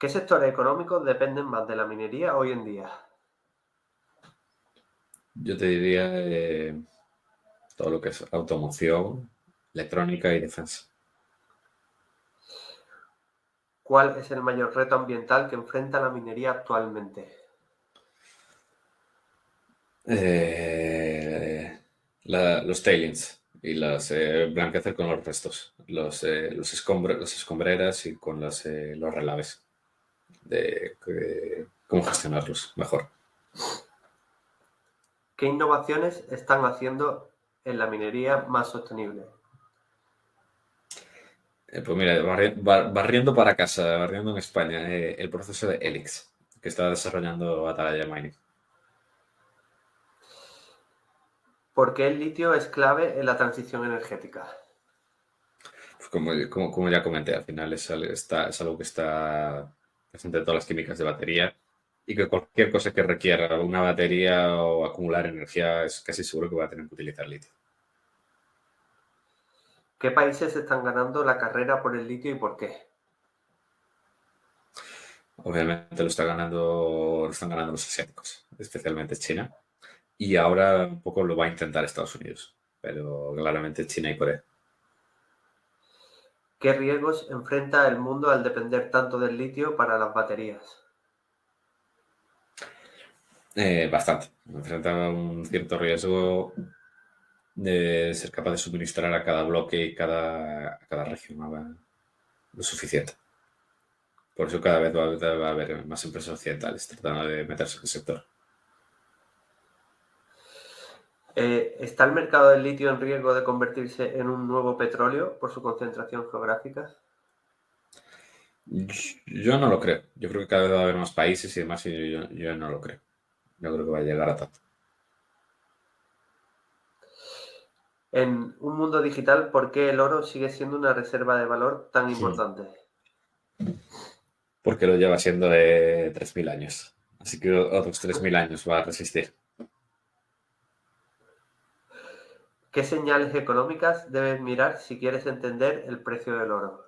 ¿Qué sectores económicos dependen más de la minería hoy en día? Yo te diría todo lo que es automoción, electrónica y defensa. ¿Cuál es el mayor reto ambiental que enfrenta la minería actualmente? Eh, los tailings y las blanquecer con los restos, los escombreras y con los relaves de cómo gestionarlos mejor. ¿Qué innovaciones están haciendo en la minería más sostenible? Pues mira, barriendo para casa, barriendo en España, el proceso de Helix que está desarrollando Atalaya Mining. ¿Por qué el litio es clave en la transición energética? Pues como ya comenté, al final es algo que está presente en todas las químicas de batería y que cualquier cosa que requiera una batería o acumular energía es casi seguro que va a tener que utilizar litio. ¿Qué países están ganando la carrera por el litio y por qué? Obviamente lo están ganando los asiáticos, especialmente China, y ahora un poco lo va a intentar Estados Unidos, pero claramente China y Corea. ¿Qué riesgos enfrenta el mundo al depender tanto del litio para las baterías? Bastante. Enfrenta un cierto riesgo de ser capaz de suministrar a cada bloque y a cada región lo suficiente. Por eso cada vez va a haber más empresas occidentales tratando de meterse en el sector. ¿Está el mercado del litio en riesgo de convertirse en un nuevo petróleo por su concentración geográfica? Yo no lo creo. Yo creo que cada vez va a haber más países y demás y yo no lo creo. No creo que va a llegar a tanto. En un mundo digital, ¿por qué el oro sigue siendo una reserva de valor tan Hmm. importante? Porque lo lleva siendo de 3.000 años. Así que otros 3.000 años va a resistir. ¿Qué señales económicas debes mirar si quieres entender el precio del oro?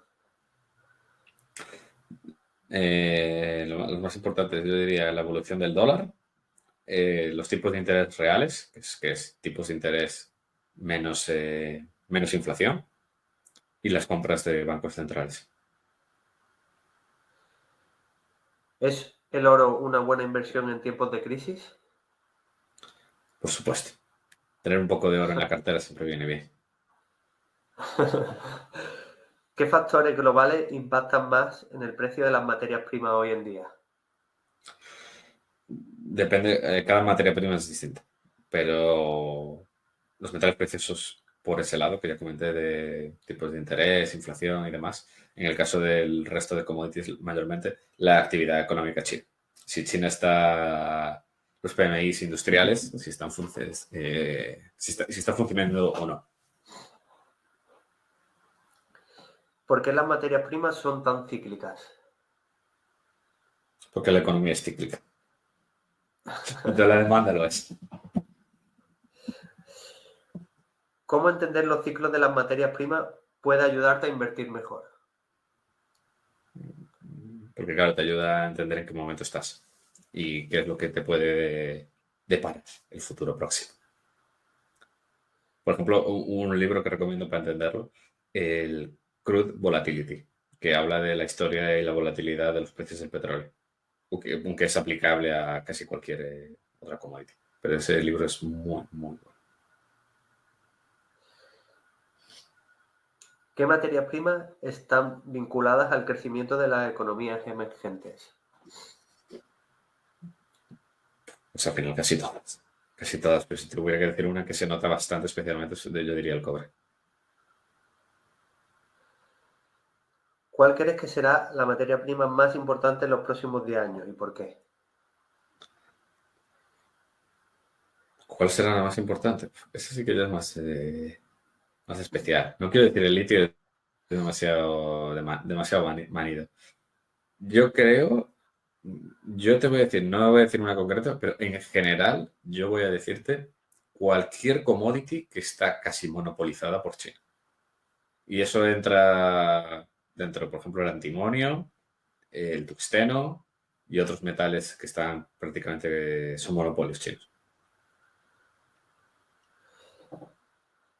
Lo más importante, yo diría, la evolución del dólar, los tipos de interés reales, que es tipos de interés menos inflación, y las compras de bancos centrales. ¿Es el oro una buena inversión en tiempos de crisis? Por supuesto. Tener un poco de oro en la cartera siempre viene bien. ¿Qué factores globales impactan más en el precio de las materias primas hoy en día? Depende, cada materia prima es distinta, pero los metales preciosos por ese lado que ya comenté de tipos de interés, inflación y demás, en el caso del resto de commodities mayormente, la actividad económica china. Si China está, los PMIs industriales, si está funcionando o no, ¿Por qué las materias primas son tan cíclicas? porque la economía es cíclica. Entonces la demanda lo es. ¿Cómo entender los ciclos de las materias primas puede ayudarte a invertir mejor? Porque claro, te ayuda a entender en qué momento estás y qué es lo que te puede deparar el futuro próximo. Por ejemplo, un libro que recomiendo para entenderlo, el Crude Volatility, que habla de la historia y la volatilidad de los precios del petróleo, aunque es aplicable a casi cualquier otra commodity. Pero ese libro es muy, muy bueno. ¿Qué materias primas están vinculadas al crecimiento de las economías emergentes? Pues al final casi todas. Casi todas, pero si tuviera que decir una que se nota bastante especialmente, yo diría el cobre. ¿Cuál crees que será la materia prima más importante en los próximos 10 años y por qué? ¿Cuál será la más importante? Esa sí que ya es más especial. No quiero decir el litio, es demasiado manido. Yo creo, yo te voy a decir, no voy a decir una concreta, pero en general yo voy a decirte cualquier commodity que está casi monopolizada por China. Y eso entra dentro, por ejemplo, el antimonio, el tungsteno y otros metales que están prácticamente, son monopolios chinos.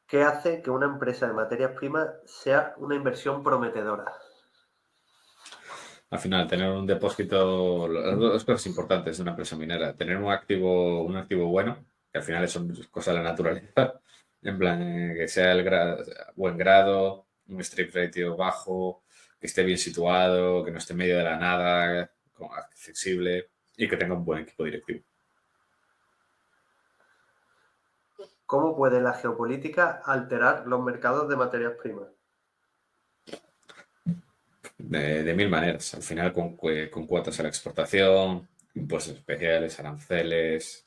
¿Qué hace que una empresa de materias primas sea una inversión prometedora? Al final, tener un depósito, las dos cosas importantes de una empresa minera, tener un activo bueno, que al final son cosas de la naturaleza, en plan, que sea buen grado, un strip ratio bajo, que esté bien situado, que no esté en medio de la nada, accesible y que tenga un buen equipo directivo. ¿Cómo puede la geopolítica alterar los mercados de materias primas? De mil maneras. Al final, con cuotas a la exportación, impuestos especiales, aranceles,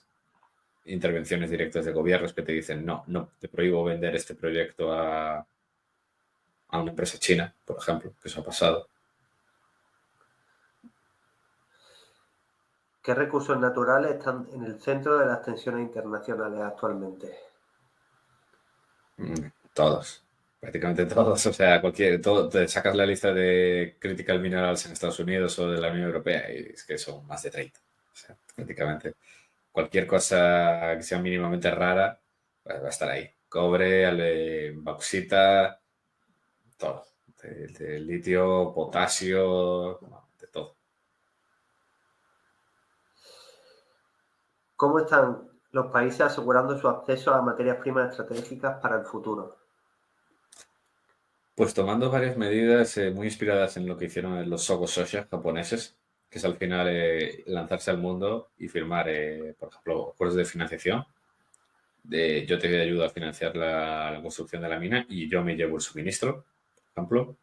intervenciones directas de gobiernos que te dicen, no, no, te prohíbo vender este proyecto a una empresa china, por ejemplo, que eso ha pasado. ¿Qué recursos naturales están en el centro de las tensiones internacionales actualmente? Todos, prácticamente todos. O sea, te sacas la lista de critical minerals en Estados Unidos o de la Unión Europea y es que son más de 30. O sea, prácticamente cualquier cosa que sea mínimamente rara pues, va a estar ahí. Cobre, bauxita, todo. De litio, potasio, de todo. ¿Cómo están los países asegurando su acceso a materias primas estratégicas para el futuro? Pues tomando varias medidas muy inspiradas en lo que hicieron los Sogo Sosha japoneses, que es al final lanzarse al mundo y firmar, por ejemplo, acuerdos de financiación. Yo te ayudo a financiar la construcción de la mina y yo me llevo el suministro, por ejemplo.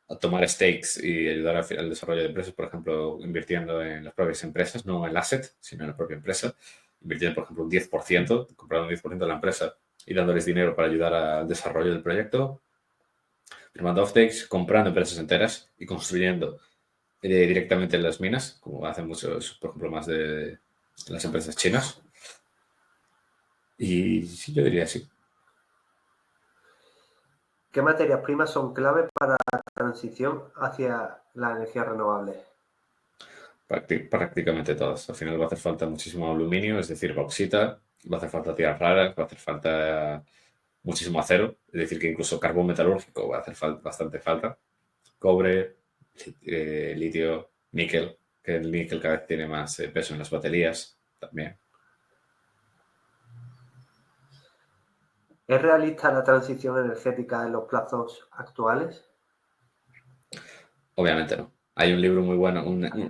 A tomar stakes y ayudar al desarrollo de empresas, por ejemplo, invirtiendo en las propias empresas, no en el asset, sino en la propia empresa. Invirtiendo, por ejemplo, un 10%, comprando un 10% de la empresa y dándoles dinero para ayudar al desarrollo del proyecto, firmando offtakes, comprando empresas enteras y construyendo directamente en las minas, como hacen muchos, por ejemplo, más de las empresas chinas. Y sí, yo diría sí. ¿Qué materias primas son clave para la transición hacia las energías renovables? Prácticamente todas. Al final va a hacer falta muchísimo aluminio, es decir, bauxita, va a hacer falta tierras raras, va a hacer falta muchísimo acero, es decir, que incluso carbón metalúrgico va a hacer bastante falta. Cobre, litio, níquel, que el níquel cada vez tiene más peso en las baterías también. ¿Es realista la transición energética en los plazos actuales? Obviamente no. Hay un libro muy bueno,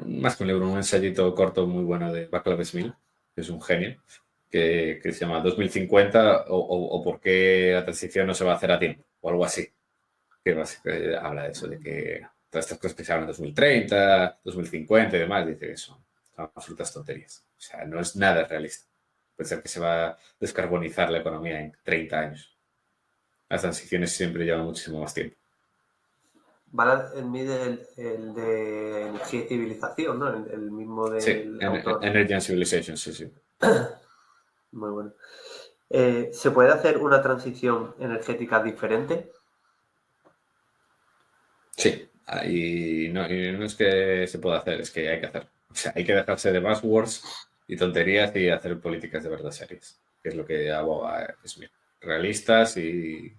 más que un libro, un ensayito corto muy bueno de Václav Smil, que es un genio, que se llama 2050 o por qué la transición no se va a hacer a tiempo, o algo así. Que básicamente habla de eso, de que todas estas cosas que se hablan de 2030, 2050 y demás, dice que son absolutas tonterías. O sea, no es nada realista pensar que se va a descarbonizar la economía en 30 años. Las transiciones siempre llevan muchísimo más tiempo. Mide el de Energía y Civilización, ¿no? El mismo Sí, del autor. Energy and Civilization, sí, sí. Muy bueno. ¿Se puede hacer una transición energética diferente? Sí, y no es que se pueda hacer, es que hay que hacer. O sea, hay que dejarse de buzzwords y tonterías y hacer políticas de verdad serias, que es lo que aboga Smith. Realistas y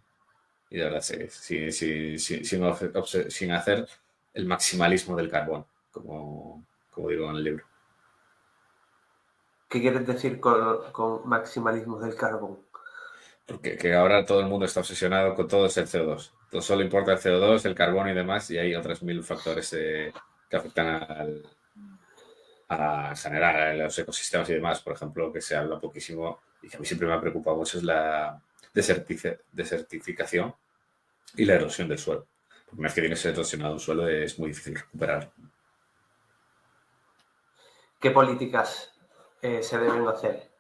de verdad serias, sin hacer el maximalismo del carbón, como digo en el libro. ¿Qué quieres decir con maximalismo del carbón? Porque que ahora todo el mundo está obsesionado con todo es el CO2. Todo solo importa el CO2, el carbón y demás, y hay otros mil factores que afectan a generar los ecosistemas y demás. Por ejemplo, que se habla poquísimo y que a mí siempre me ha preocupado mucho es la desertificación y la erosión del suelo. Porque una vez que tienes erosionado un suelo es muy difícil recuperarlo. ¿Qué políticas se deben hacer?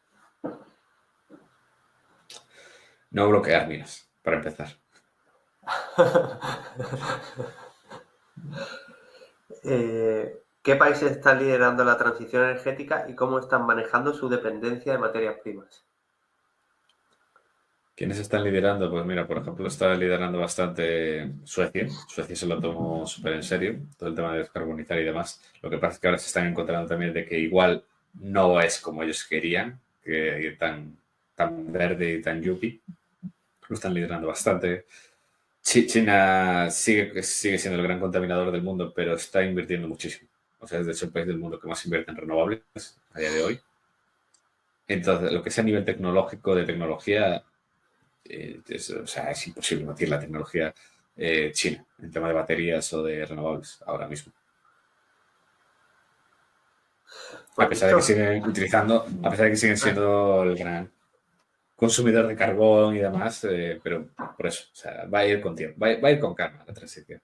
No bloquear minas, para empezar. ¿Qué países están liderando la transición energética y cómo están manejando su dependencia de materias primas? ¿Quiénes están liderando? Pues mira, por ejemplo, está liderando bastante Suecia. Suecia se lo tomó súper en serio, todo el tema de descarbonizar y demás. Lo que pasa es que ahora se están encontrando también de que igual no es como ellos querían, que tan verde y tan yuppie. Lo están liderando bastante. China sigue siendo el gran contaminador del mundo, pero está invirtiendo muchísimo. O sea, es de hecho el país del mundo que más invierte en renovables a día de hoy. Entonces, lo que sea a nivel tecnológico, de tecnología, o sea, es imposible batir la tecnología china en tema de baterías o de renovables ahora mismo. A Pues pesar de que dicho, siguen utilizando, a pesar de que siguen siendo el gran consumidor de carbón y demás, pero por eso, o sea, va a ir con tiempo, va a ir con calma la transición.